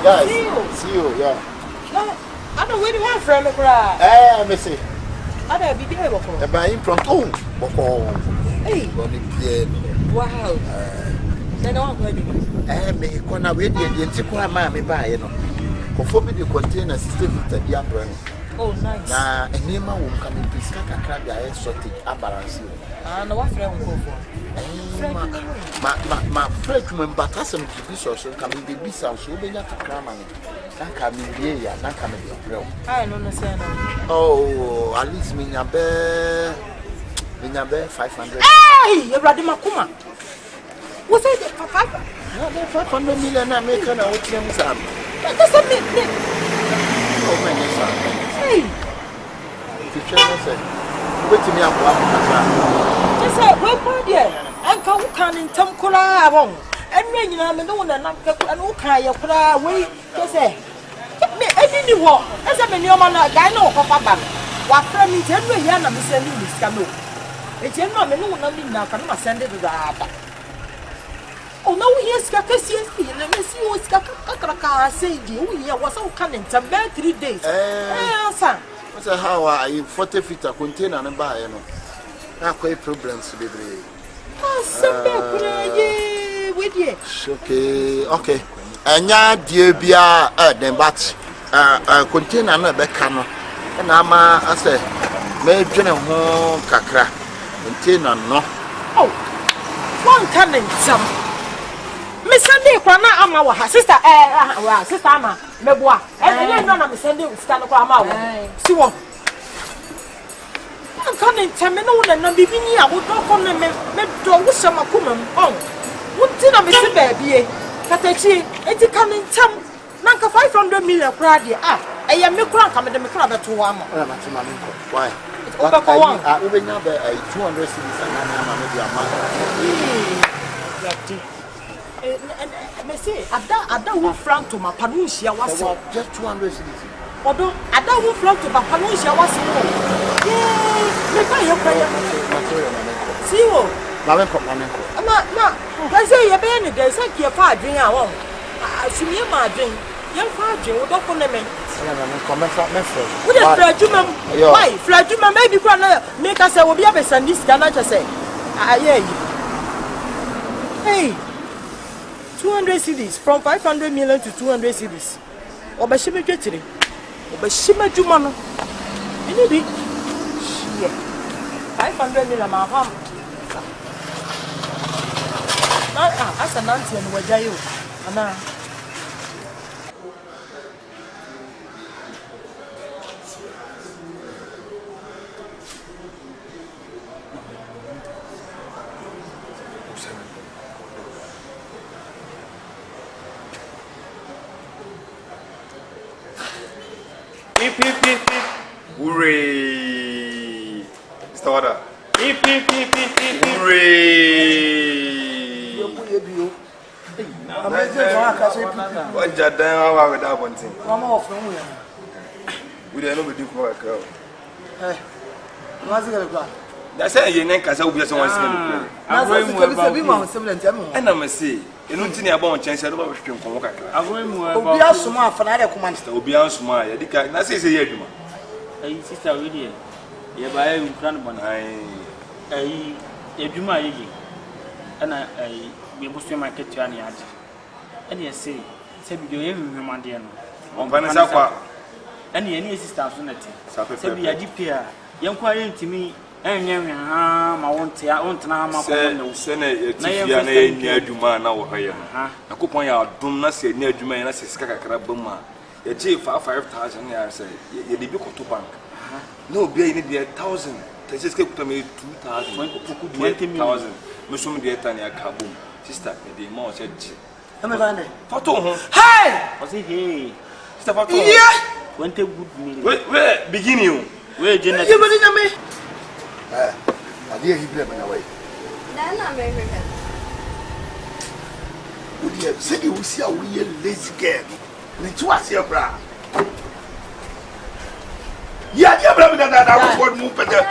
Guys, see you, yeah. I don't really want from me cry. Me say. I don't be able to. Buy impromptu. Hey. Wow. Then I'm going to. Me kona we dey ntikwa ma me buy no. Kofo bi the container system to the umbrella. Oh nice. Na enema wo nka me piska kakra bi aye sorted abalance. No what friend go for. Ma fresh member tasem bi so nka me be sound so obenya kakra ma me. Nka me wie ya nka me be real. I no say no. Oh, at least me nyabe 500. Hey, you ready makuma? What say 500 million America na what them sam. That's a me. Oh my God. Hey. The chairman said, wait me up one. Just say we put there. Anka wo kan ntam kura abon. Enwe nyina me no na nam and wo kan ye kura we just say. Me edini wo. Ese me nioma na guy na wo papa ba. Wa fra mi je no hia na me send ni sika no. E je no me no na mi na ka na send it to that. Oh no, here's Kakasi, and I see what's Kakaka say, you here was all coming to bed 3 days. Son. What's a how I 40 feet a container and buy, you know. Now, quite problems to be brave. With you. Okay. And ya, dear, be then but container no becano. And I'm I say, made general home kakra, container no. Oh, one coming some. Me Sunday kwana ama wa sister sister ama meboa e no na me Sunday sister no kwa ama wa si wo anka ne nteme no na bibi ni a wo do ko na me do wo shama kuma on wo ti na me se ba bie katachi enti ka ne ntem na nka 500 million kra de e ya me kra nka me de me kra beto wa ama na ma ti ma me ko why we be nya be 200 cities na na ma me di ama me say ada who frank to my panuncia was just 200 cities. Odo ada who frank to my panuncia was me buy your prayer see you ma say you be any day say your fa drink awon asumi ma drink your fa drink we don't for me we dey flajuma why flajuma maybe kwa na make us say we be abesani sika na say aye hey 200 cities from 500 million to 200 cities. Obashime jetire. Obashime juma no. Ini bi. 500 million ma fam. Asa nanti no wajayo. Ana. Hip. Hooray! Mr. Wada. Hip. Hooray! What Jadan with that one thing? We don't know what to do for a girl. What's it going That's a young casa will be someone's going and I'm a say, you don't think about chance about stream from Waka. I will be out smart for another command. Will be out smart. That's a year. Hey, sister, William. Yeboah, you can't buy a Juma, and I be able to market to any other. And you say, you human dear. On Vanessa, any assistance on it. Sabi, I declare, young quiet to me. I want to send a near Juma now. I could point out, do not say near Juma and I say Skakabuma. A chief for 5,000 years, you did to bank. No, be any 1,000. They just kept to me 2,000. Musum de Tanya Kabum. Sister, the more said, hey! Was it hey? Stop, went a good meal. Where begin you? Where Jenna? I dear he blew me away. Then I'm American. Would you have said you see a weird lazy girl? It was your bra. Yeah, that I was one move better.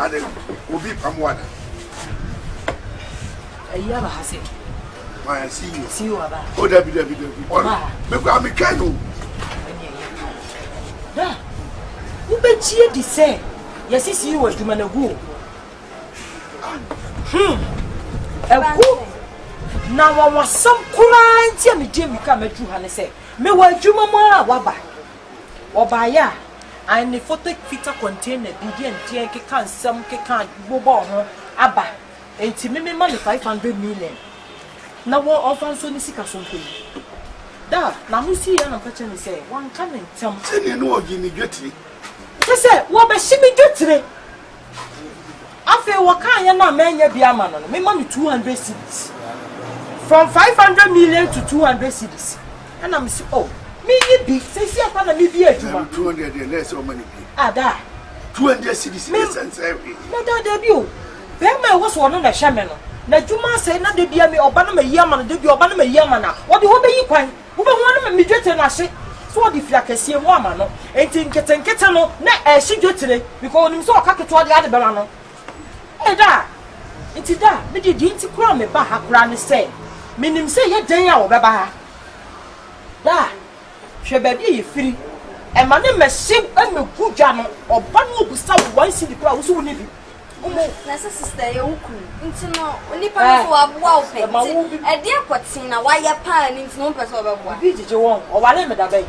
And then will be from one. A yama has it. I see you. See you about. Oh, Debbie. Maybe I'm a canoe. Da. Who bet you the say? Yes, see you was human ago. Now I was some crying till me Jimmy come at you and say, me what you mama waba. Obaya. And the photo fitter contain a begin can some can't bobo abba. And to me money 500 million. Now what offers so nisika something. Da, now who see and I'm say one coming some you know Jimmy Getty. They say, what by Shimmy Getty? I feel what kind of man be a man, me money 200 cities. From 500 million to 200 cities. And I'm so oh, me be say see upon me be a 200 and less or money. Ah, da 200 cities and no, that debut. Bema was one of the shaman. Na Juma say na de bia me obana me yaman de bia obana me yamana. What the hobe yi kwan? Wo be won me dwete na hye. So what the fiakesie mu ama no. Enti nkete no na e hye dwetire because onim so okaketo de ade bela no. Eh da. Enti da me de enti kura me ba ha kura ne say. Minim say ye dan a wo beba ha. Da. Hwe ba bi ye firi. E ma ne mehye e me gudwa no oba no obusa wo wan si di kura wo so woni bi. Nessa sister, you couldn't know. Only people who are well paid. A dear Quatina, why your pan into no person of one. Did you want or whatever that bay?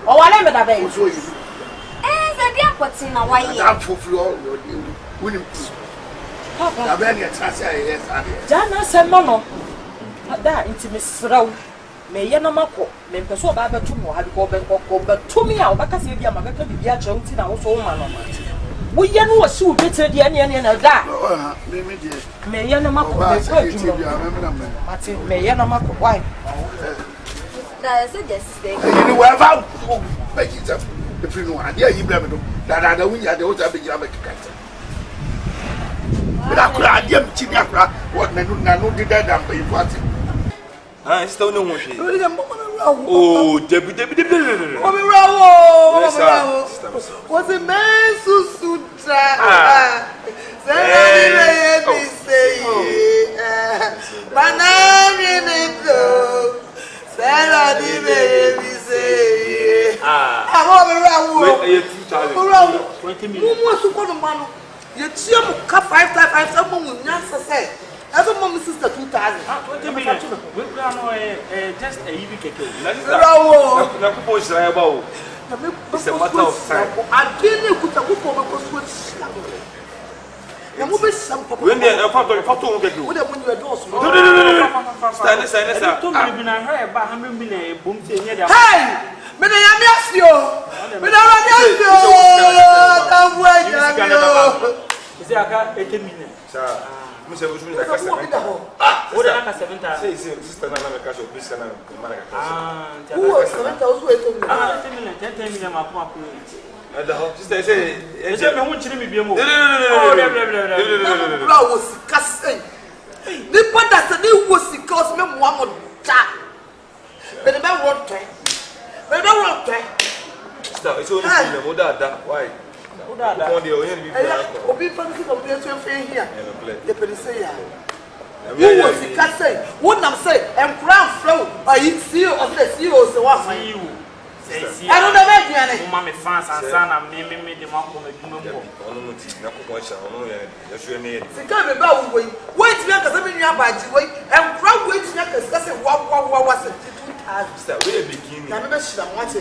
Or whatever that bay? And the dear Quatina, why I'm for floor. William Papa, yes, Jana said, Mono. That intimacy row. May Yanamako, may persuade Baba to more, had go back to me out because you are my baby, you are joking. I was all man. We know so better the any that. May Yanamako, may Yanamako, why? That's a guess. You know, I've make it up. If you know, idea you blame it. That I don't win at the hotel big yammer. But I could have yam chicken. What men know did that and pay what? I still know what she Oh, Debbie. Was a man so every mom sister 2,000. 20 million. We just a year cake. It's a matter of time. I didn't put a book on when they are photo with you. When you are doors, hey! Men I miss you. Men I miss you. Is there 18 minutes? Monsieur, vous jouez la casse. What are the 7,000? Sister, I'm a cash of Billson and Ah, 10 million. and the whole sister say, is there no one to be more? No, was cussing. The point that the was the cause me one more chat. But the man won't try. But don't want to. Stop, it's only that. Why? Obi fancy complain to here. The police say, who was the cat say? What I'm saying, and crown flow. I see you of the CEO, so what for you? I don't know if Mammy fans and son and me the mark of the wait, and crowd waiting discussing what was it.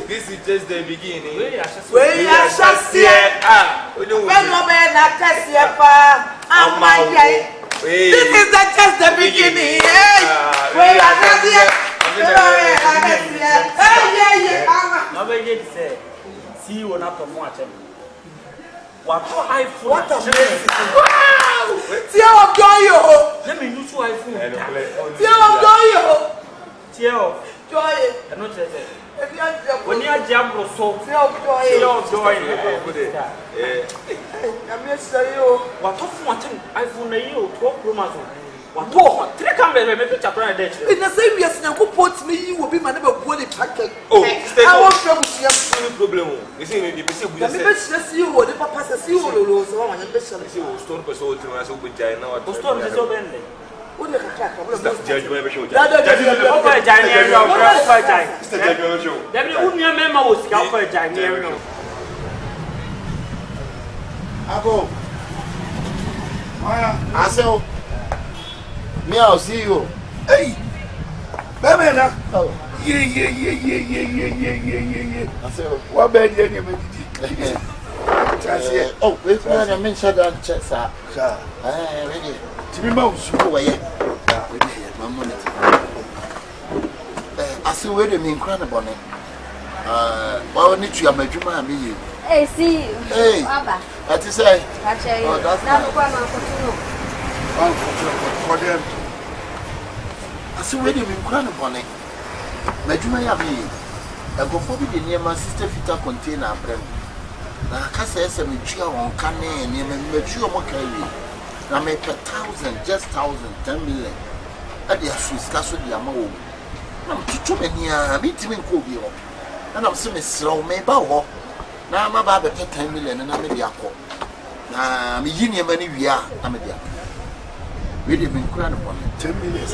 This is just the beginning. We are just here. This is just the beginning. We are just here. Nobody say, see you not of watching. What iPhone? Wow! Tear of joy. Let me use iPhone. Tear of joy. Tear of joy. And not say, when you are Jabro, so tear of joy. I miss you. What of watching iPhone? You 12 Pro Max. What? Three cameras, maybe chapter and dead. In the same years, now who puts me, you will be my neighbor body packet. Oh, I want to see a problem. You see, the you or the papa says you will lose one and the best. Stone was old to us over China. Stone is so bendy. What the crack? Judge never showed. Abo. I say, me, I'll see you. Hey, baby, now. Oh, Yeah. I say, What bad you oh, we've got a mention that check, sir. sir. Ready To be mouse. to go away. My money. I see where the mean crown upon it. Well, need to have my dream. Me, Hey, see you. hey, Baba. what you say? Catch you. Oh, that's Now, nice. come on, For them. I see where the mean crown upon it. My dream. Me, I go for the near my sister Fita container. Na kasa ese me twa won ka ne ne me twa mo ka wi na me per 1,000 just 1,000 10 million ade afuska so dia ma wo na mtutu me nia me timi nko bi ho na se me sraw me ba ho na ma ba be 10 million na me dia ko na me yi ne ma ni wi a na me dia we dey me nkura no 10 million,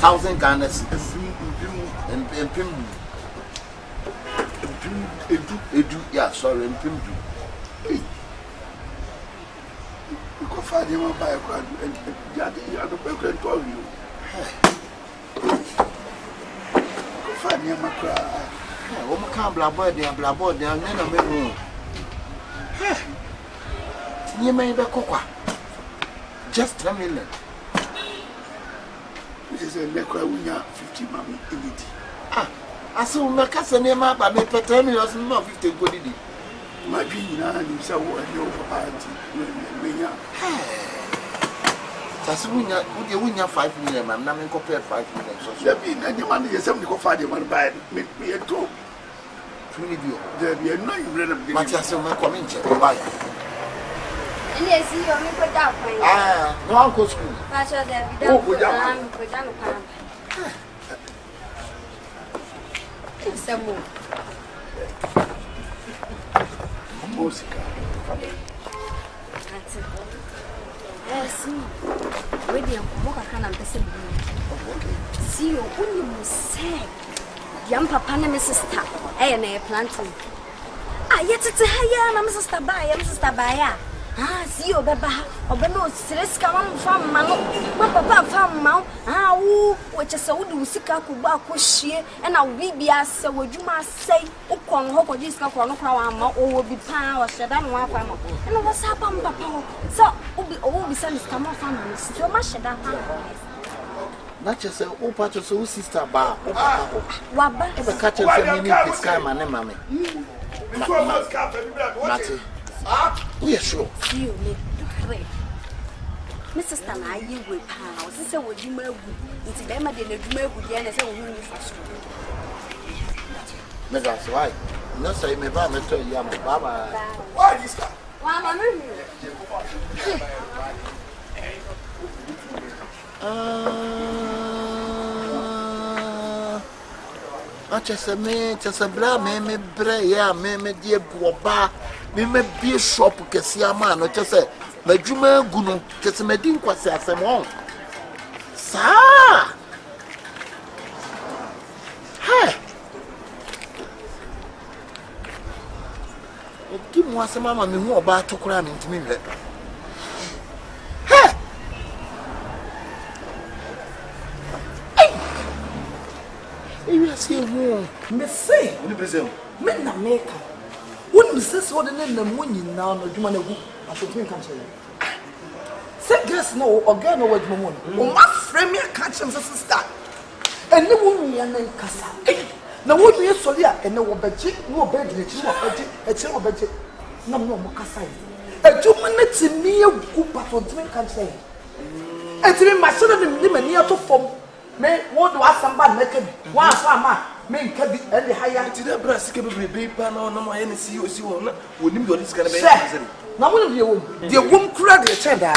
1,000 Ghana cedis empim edu yeah sorry empim du Hey, you go find him and buy a crowd and you have to pay credit to you. Go find him a crowd. o mo ka blabboard dey na na me hu ni me be kokwa just 10 million Which is a necra we have 50 mammy in it. aso me ka se ne ma ba me per 10 million no 50 go didi My being and himself were no party. That's wunya 5 million, man. Na me compare 5 million. So There be any man is somebody go find him and buy me a two. truly do. There be a no you read of the Matias me come in check buy. And yes, see you, me put that point. No uncle school. Catch you there. We Oh, don't put put that down, put down the pan. Some more. music. That's it. Yes, we didn't walk a can and the same. See you, when you say, young papa and Mrs. Star, a planting. Yet it's a higher, and Mrs. Tabaya. See you, Baba, or Beno, Siriska from Mano, Papa from Mount, which is so do Sika Kubaku shear, and I'll be as so would you must say, Ukon Hoko Disco Crown, or will be power, Shadan one family. And what's happened, Papa? So, all be sent come off family, so much Shadan. Not just a part of so sister bar. Wabba, The catcher said, you need this guy, my name, mammy. Matty. We are sure. see you, me. Mrs. Stana, you will power. Sister, would you move into them? I didn't move with the end. I said, we need for sure. That's why. No, say, me, Baba, tell you, Baba. Why this guy? Why, Mamma? Just a me, just a bra, me, bray, yeah, me, dear Boba, me, be a shop, Cassia man, or just say, my Juma Guno, just a medin was as a monk. Sir! Hey! Give me some mamma, me more about to cram into me. Hey! You see, Me say, men na make. When me say so, the name the money now no do man go. I should think can say. Say guess no or girl no what money. O ma frame me catch him sister. And no one me na kasa. Na wo me so dia and no obeji, no obedi na chi obeji, e chi obeji. Na mo kasa. E ju man na ti me egu pato think can say. E ti me machine ni mani ato form. Me what do asamba make me. Wa fama. Men ka bi and higher Ti da bra sika be pa na no ma ye si o na wonim do this kind of Sir, na won dey wom. Dey wom kura dey chen da.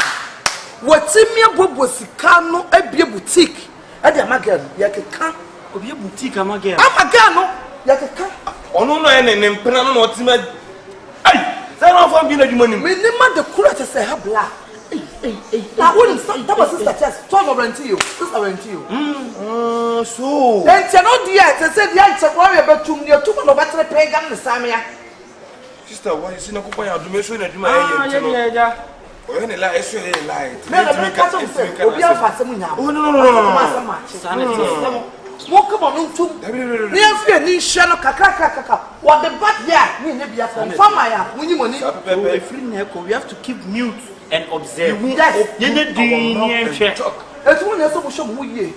Watimi abobo sika no abie boutique. E dey amaga no ye keka. Obi e boutique amage. Amaga no ye keka. Ono no ye ne mpena no otima ai say no fa bi na dwuma nim Me ni ma de kura te say ha bla. Now, that was sister chest. Talk about you. Sister went you. So. Then, no, dear, they said, yeah, it's a warrior, but to your 2 no better pagan the Samia. Sister, why is in a company of domination and my when a lie, it's really light. Oh, no. Walk on to near Shano Kaka. What the bad yeah, me never from Famaya, when you want we have to keep mute and observe. It's one as a show we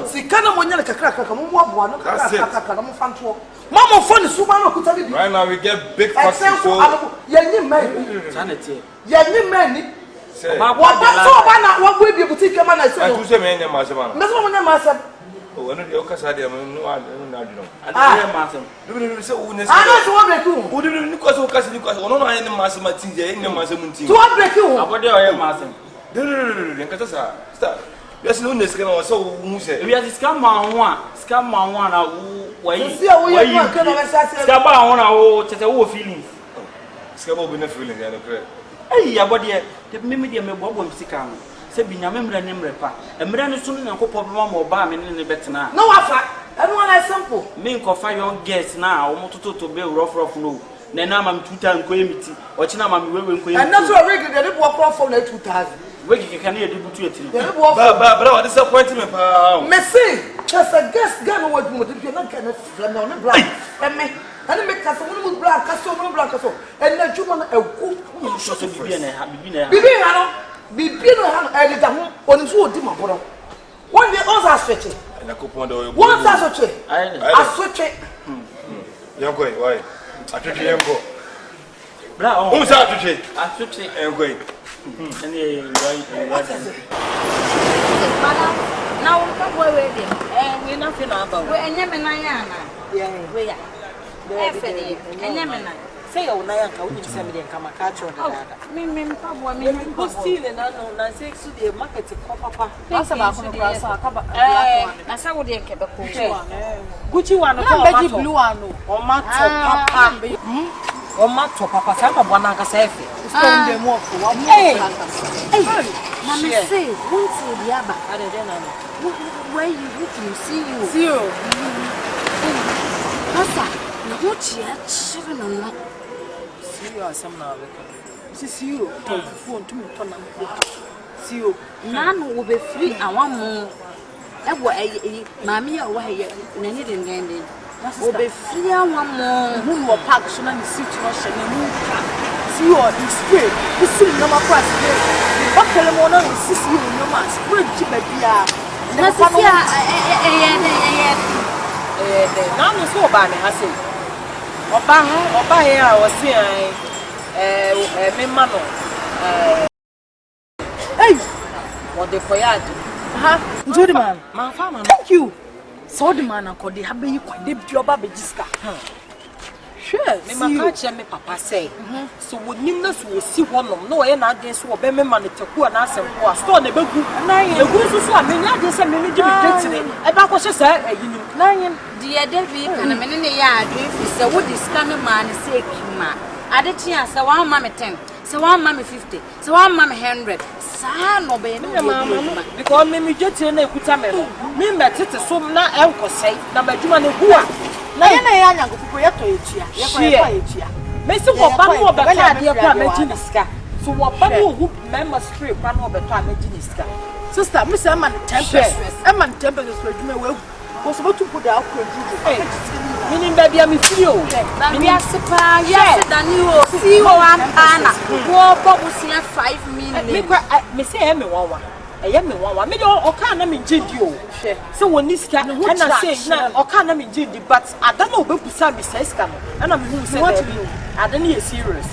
see Kana Monia Kaka, one Kaka, Mama phone is Sumano could tell you. Right now we get big facts. Young men, sanity. Young men, what will be a boutique man? I said, who's a man, Masaman? That's one of my one of your Casadia, no, I don't know. I don't want to who didn't because of Casadia, one of my Master Martin, in the Master Muntin. To what break you? What do I am, Master? Stop. Yes, no, this can also say. We are the scam man one, why you see how you can scam on to the feelings. Scam in the feeling, I don't care. Hey, yeah, but yet, the mimicry may bob on Sikam. Say, be a member and Nemrepa. And Miran is soon and cope of one more bar in the better now. No, I don't want a sample. Mink of 5 young guests now, almost to be rough no. Then I'm 2 times community, watching I'm going and that's what regular didn't walk off from the 2000. Where you can hear the butcher. But disappointment, Messi, just a guest gun what you not kind of flame on the black. And make us a little black, Castle Black, and the German a cook shot of be added on his wood, Dimaporo. One day, all are stretching. And a coupon, one are stretching. I switch it. You're going, why? I took you, go. Who's out to take? I switch it and going. Now, we're ready. And we're nothing about we're Yemenayana. Yeah, we are. And Yemena. Say, oh, Nayaka, we send me a camacatcher. Me, stealing and unknown, I say to the market to Papa. That's about I saw what they kept Gucci one, a blue one, or Papa. Or Mato Papa, Santa Bonaka Safi. Stone them walk for 1 day. Mamma say, won't see the Abba. I don't know. Where you looking? See you. Zero. Massa, what yet? 7 on that. See you are some now. See you. Phone to me. See you. None will be free and 1 more. Mammy away, and I didn't get it. Will be free and 1 more. Who will pack so many situation and move. See you on the spirit. You see no more price. But Telemo will see you no more. Spirit to be now is so bad. I say, Oba here, I was saying, Mimano. Hey, what the Koyad? Do the man, my farmer. Thank you. So the man, I called the Happy, you could dip your baby jiska. Sure, me papa say. So would Nimness will see one of no end against what Bemme money to who and ask him who are stored the book. The good so I mean, I just send me to be about what she said, you know. Dear Debbie, and a minute in the yard, if you would this kind of man is sick, ma. I did chance, so 1 mammy 10, so 1 mammy 50, so 1 mammy 100. Son of a because me just in a Kutame. Me met it so now, Uncle say, number 2 and who are. I am going to go Mr. Wabano, but I dear Pamajiniska. So what Babu members free, Pano, but Pamajiniska. Sister, Miss Amman Tempest, Amman Tempest was about to put out. Meaning, baby, I'm with you. Yes, than you see one Anna. What was here 5 minutes? Miss Emmy Wawa. I am one. Maybe or can I mean, you. So when this can, and I say, or can I mean, but I don't know who Sammy says, and I'm who said, I don't need a serious.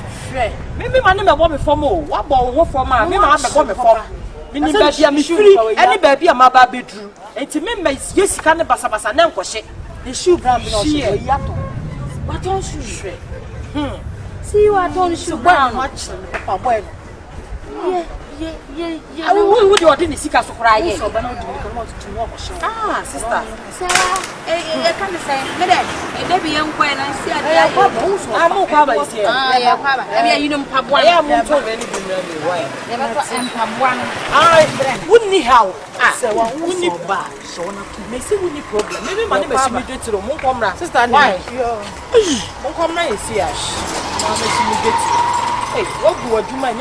Maybe my name will be for more. What about for my name? I'm a before. Meaning, baby, I'm free. Any baby, I'm a baby drew. And to me, yes, can the Basabasa and Uncle the shoe brand, what don't you shred? See, I don't shoot brown much, Papa. Yeah. Who do you Sika so cry? Ah, sister. Sarah, can't say, Madam, they be young when I see a I'm okay. yeah, you don't pub one. I am not already been ready. I wouldn't how. So I wouldn't buy. So may see any problem. Maybe my name is immediate to the Monkomra. Sister, why? Monkomra is here. Hey, what do you mind?